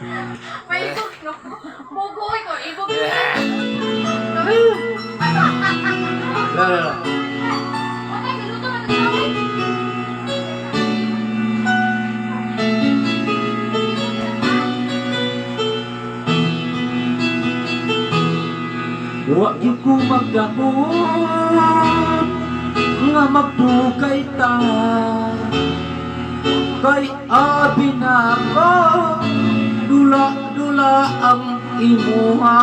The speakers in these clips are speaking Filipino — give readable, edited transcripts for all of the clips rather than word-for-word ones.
May igog, no? Bugoy ko, igog ko. Lala. Okay, galuto ka nagawin. Wa gyud ko magdahon nga magdugay ta kay abi na ko dula-dula ang imuha.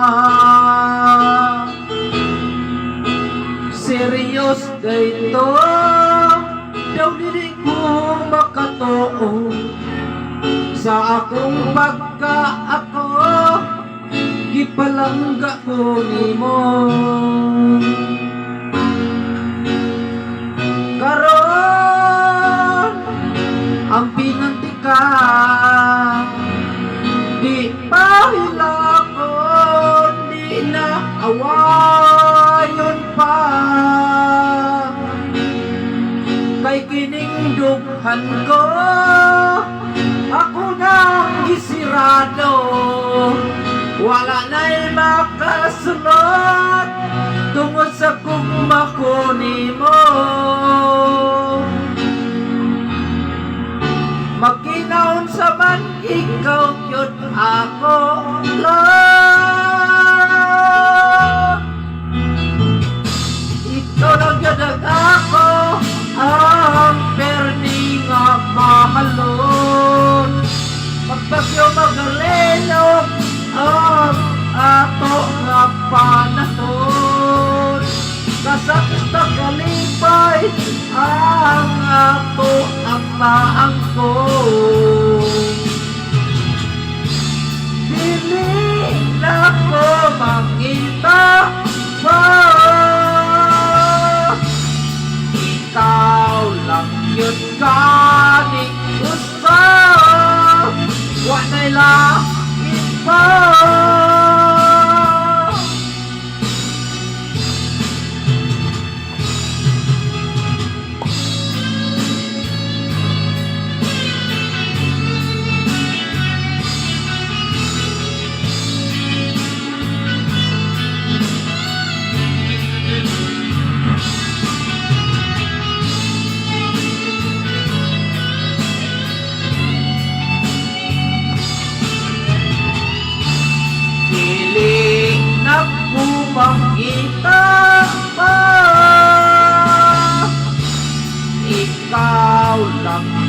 Serious dayto daw dili ko makatuo sa akong pagka-ako gipalangga ko nimo. Karon ang pinantika di pahilakon, di na awayon pa kay kining dughan ko ako nang gisirado. Wala na'y makasunod tungod sa kugma ko nimo. Makinahon sa man ikaw yun ako lang. Ikaw lang yun ang ako ang perdi nga mahalon. Magbagyo magaleno ang ato nga panahon. Kasakit na kalipay ang ato ang maangkon. Dili na ko mangita pa, ikaw lang yun kani gusto. Wa na'y langit pa. Piling na pumangita pa, ikaw lang